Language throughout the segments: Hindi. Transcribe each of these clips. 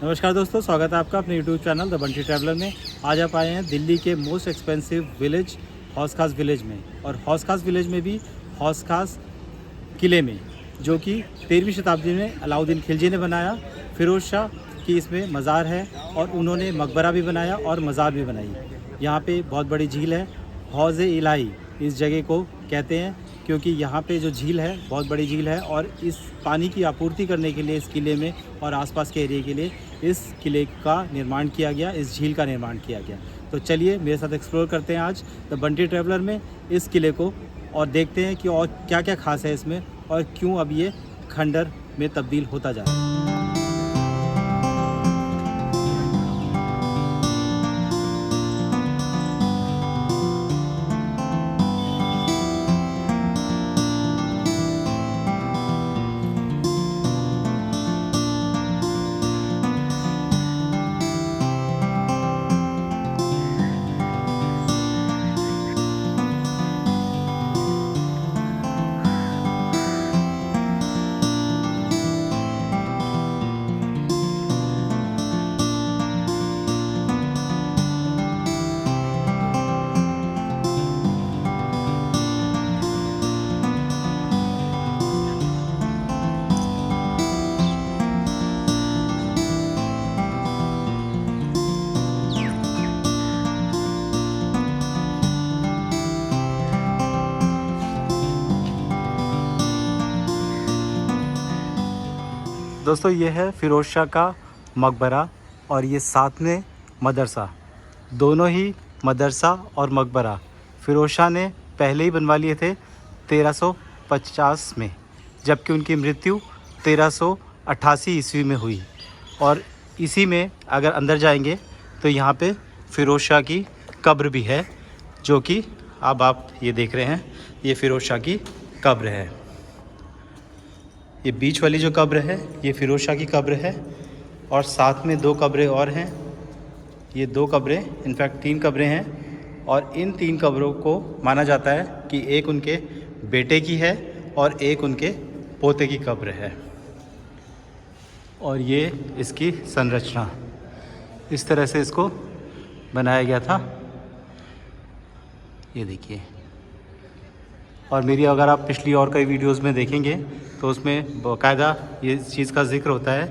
नमस्कार दोस्तों, स्वागत है आपका अपने YouTube channel the Bunty traveller में। आज आप आए हैं दिल्ली के मोस्ट एक्सपेंसिव विलेज हौस खास विलेज में। और हौस खास विलेज में भी हौस खास किले में, जो कि 13वीं शताब्दी में अलाउद्दीन खिलजी ने बनाया। फिरोज़ शाह की इसमें मज़ार है और उन्होंने मकबरा भी बनाया और मज़ार भी बनाई। यहाँ पे बहुत बड़ी झील है, हौज़-ए-इलाही इस जगह को कहते हैं, क्योंकि यहाँ पे जो झील है बहुत बड़ी झील है और इस पानी की आपूर्ति करने के लिए इस किले में और आसपास के एरिया के लिए इस किले का निर्माण किया गया, इस झील का निर्माण किया गया। तो चलिए मेरे साथ एक्सप्लोर करते हैं आज द बंटी ट्रैवलर में इस किले को, और देखते हैं कि और क्या क्या खास है इसमें और क्यों अब ये खंडर में तब्दील होता जा रहा है। दोस्तों ये है फ़िरोज़ शाह का मकबरा और ये साथ में मदरसा, दोनों ही मदरसा और मकबरा फ़िरोज़ शाह ने पहले ही बनवा लिए थे 1350 में, जबकि उनकी मृत्यु 1388 ईस्वी में हुई। और इसी में अगर अंदर जाएंगे तो यहाँ पे फ़िरोज़ शाह की कब्र भी है, जो कि अब आप ये देख रहे हैं, ये फ़िरोज़ शाह की कब्र है। ये बीच वाली जो कब्र है ये फ़िरोज़ शाह की कब्र है, और साथ में दो कब्रें और हैं। ये दो कब्रें, इनफैक्ट 3 कब्रें हैं, और इन 3 कब्रों को माना जाता है कि एक उनके बेटे की है और एक उनके पोते की कब्र है। और ये इसकी संरचना, इस तरह से इसको बनाया गया था, ये देखिए। और मेरी अगर आप पिछली और कई वीडियोस में देखेंगे तो उसमें बाकायदा ये चीज़ का जिक्र होता है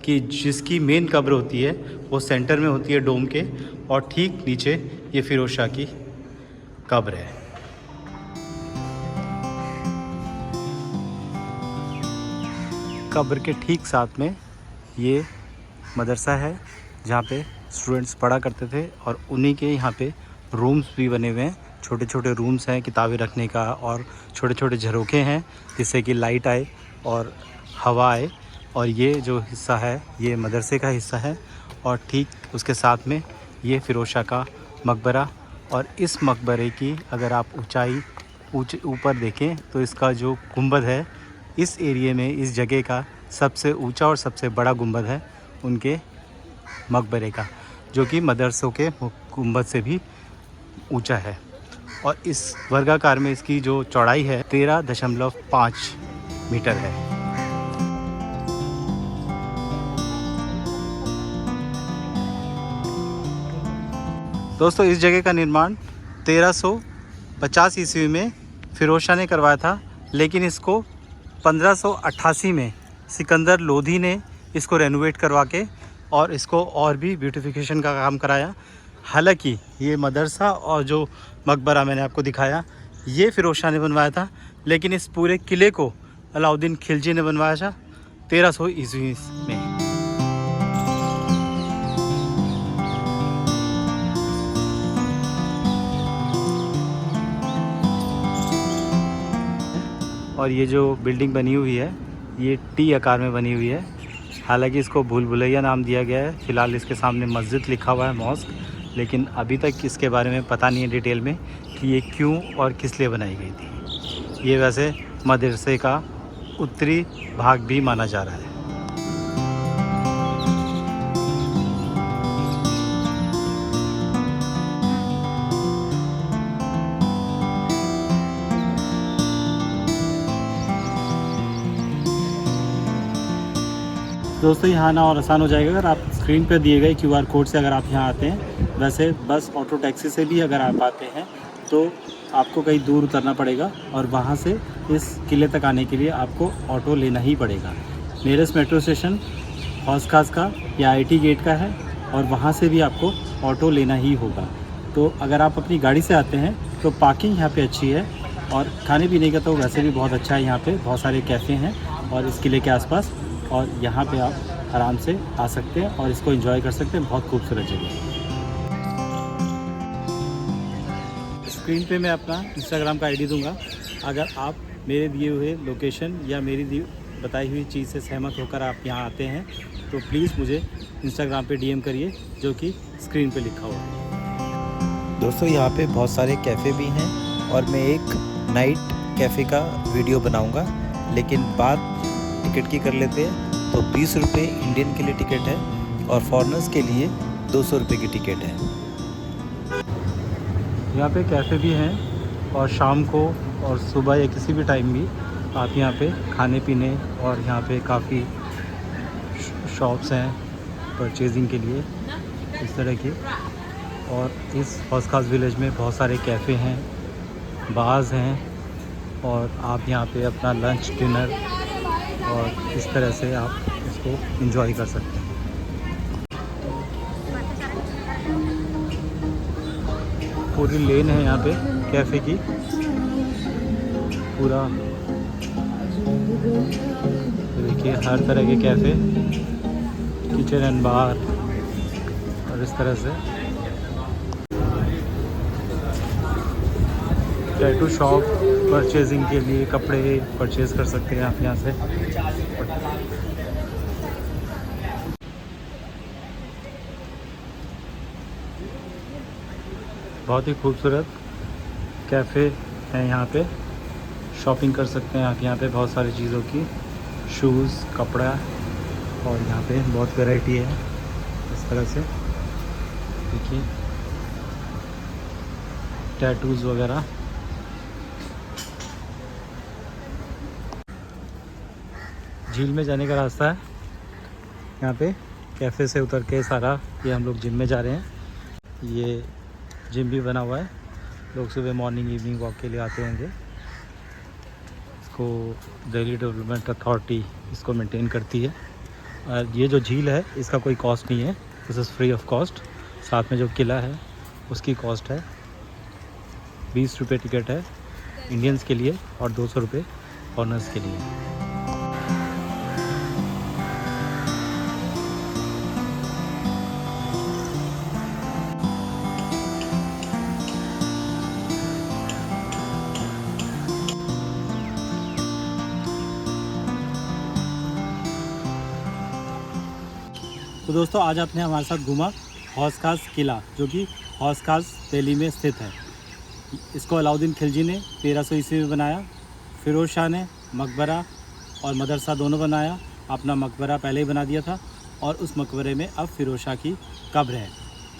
कि जिसकी मेन कब्र होती है वो सेंटर में होती है डोम के, और ठीक नीचे ये फ़िरोज़ शाह की कब्र है। कब्र के ठीक साथ में ये मदरसा है जहाँ पे स्टूडेंट्स पढ़ा करते थे, और उन्हीं के यहाँ पे रूम्स भी बने हुए हैं। छोटे छोटे रूम्स हैं किताबें रखने का, और छोटे छोटे झरोखे हैं जिससे कि लाइट आए और हवा आए। और ये जो हिस्सा है ये मदरसे का हिस्सा है, और ठीक उसके साथ में ये फ़िरोज़ शाह का मकबरा। और इस मकबरे की अगर आप ऊंचाई ऊपर देखें तो इसका जो गुंबद है इस एरिया में, इस जगह का सबसे ऊंचा और सबसे बड़ा गुंबद है उनके मकबरे का, जो कि मदरसों के गुंबद से भी ऊंचा है। और इस वर्गाकार में इसकी जो चौड़ाई है 13.5 मीटर है। दोस्तों इस जगह का निर्माण 1350 ईस्वी में फ़िरोज़ शाह ने करवाया था, लेकिन इसको 1588 में सिकंदर लोधी ने इसको रेनोवेट करवा के और इसको और भी ब्यूटिफिकेशन का काम कराया। हालांकि ये मदरसा और जो मकबरा मैंने आपको दिखाया ये फ़िरोज़ शाह ने बनवाया था, लेकिन इस पूरे किले को अलाउद्दीन खिलजी ने बनवाया था 1300 ईस्वी में। और ये जो बिल्डिंग बनी हुई है ये टी आकार में बनी हुई है। हालांकि इसको भूल भुलैया नाम दिया गया है। फ़िलहाल इसके सामने मस्जिद लिखा हुआ है, मॉस्क, लेकिन अभी तक इसके बारे में पता नहीं है डिटेल में कि ये क्यों और किस लिए बनाई गई थी। ये वैसे मदरसे का उत्तरी भाग भी माना जा रहा है। दोस्तों यहाँ आना और आसान हो जाएगा अगर आप स्क्रीन पर दिए गए QR कोड से अगर आप यहाँ आते हैं। वैसे बस ऑटो टैक्सी से भी अगर आप आते हैं तो आपको कहीं दूर उतरना पड़ेगा और वहाँ से इस किले तक आने के लिए आपको ऑटो लेना ही पड़ेगा। नियरेस्ट मेट्रो स्टेशन हौस खास का या IT गेट का है और वहाँ से भी आपको ऑटो लेना ही होगा। तो अगर आप अपनी गाड़ी से आते हैं तो पार्किंग यहाँ पे अच्छी है और खाने पीने का तो वैसे भी बहुत अच्छा है। यहाँ पे बहुत सारे कैफ़े हैं और इस किले के आसपास, और यहाँ पे आप आराम से आ सकते हैं और इसको एंजॉय कर सकते हैं। बहुत खूबसूरत जगह है। स्क्रीन पे मैं अपना इंस्टाग्राम का ID दूंगा। अगर आप मेरे दिए हुए लोकेशन या मेरी बताई हुई चीज़ से सहमत होकर आप यहाँ आते हैं तो प्लीज़ मुझे इंस्टाग्राम पे DM करिए, जो कि स्क्रीन पे लिखा हुआ है। दोस्तों यहाँ पे बहुत सारे कैफ़े भी हैं और मैं एक नाइट कैफ़े का वीडियो बनाऊंगा, लेकिन बात टिकट की कर लेते हैं। तो 20 रुपये इंडियन के लिए टिकट है और फॉरेनर्स के लिए 200 रुपये की टिकट है। यहाँ पे कैफ़े भी हैं और शाम को और सुबह या किसी भी टाइम भी आप यहाँ पे खाने पीने, और यहाँ पे काफ़ी शॉप्स हैं परचेजिंग के लिए इस तरह की। और इस हौस खास विलेज में बहुत सारे कैफ़े हैं, बार्स हैं और आप यहाँ पे अपना लंच डिनर और इस तरह से आप इसको एंजॉय कर सकते हैं। पूरी लेन है यहाँ पे कैफ़े की, पूरा देखिए हर तरह के कैफ़े, किचन एंड बार और इस तरह से। टैटू शॉप परचेजिंग के लिए कपड़े परचेज़ कर सकते हैं आप यहाँ से। बहुत ही खूबसूरत कैफ़े हैं यहाँ पे, शॉपिंग कर सकते हैं आप यहाँ पे बहुत सारी चीज़ों की, शूज़, कपड़ा, और यहाँ पे बहुत वैरायटी है इस तरह से। देखिए टैटूज़ वगैरह। झील में जाने का रास्ता है यहाँ पे, कैफ़े से उतर के सारा ये हम लोग जिम में जा रहे हैं। ये जिम भी बना हुआ है, लोग सुबह मॉर्निंग इवनिंग वॉक के लिए आते होंगे। इसको दिल्ली डेवलपमेंट अथॉरिटी इसको मेंटेन करती है। और ये जो झील है इसका कोई कॉस्ट नहीं है, this is free of cost. साथ में जो किला है उसकी कॉस्ट है 20 रुपये टिकट है इंडियंस के लिए और 200 रुपये फॉरेनर्स के लिए। तो दोस्तों आज आपने हमारे साथ घूमा हौस खास किला, जो कि हौस खास दिल्ली में स्थित है। इसको अलाउद्दीन खिलजी ने 1300 ईस्वी में बनाया। फ़िरोज़ शाह ने मकबरा और मदरसा दोनों बनाया। अपना मकबरा पहले ही बना दिया था और उस मकबरे में अब फ़िरोज़ शाह की कब्र है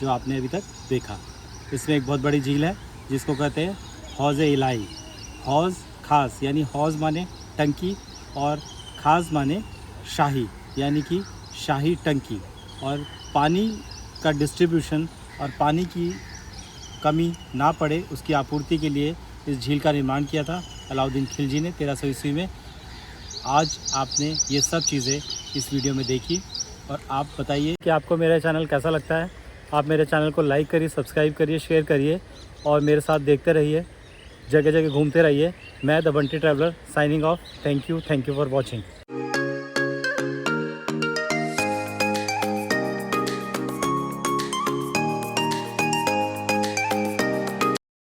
जो आपने अभी तक देखा। इसमें एक बहुत बड़ी झील है जिसको कहते हैं हौज़-ए-इलाही। हौज़ खास यानी हौज़ माने टंकी और खास माने शाही यानी कि शाही टंकी। और पानी का डिस्ट्रीब्यूशन और पानी की कमी ना पड़े उसकी आपूर्ति के लिए इस झील का निर्माण किया था अलाउद्दीन खिलजी ने 1300 ईस्वी में। आज आपने ये सब चीज़ें इस वीडियो में देखी और आप बताइए कि आपको मेरा चैनल कैसा लगता है। आप मेरे चैनल को लाइक करिए, सब्सक्राइब करिए, शेयर करिए और मेरे साथ देखते रहिए, जगह जगह घूमते रहिए। मैं the Bunty traveller signing off. Thank you for watching.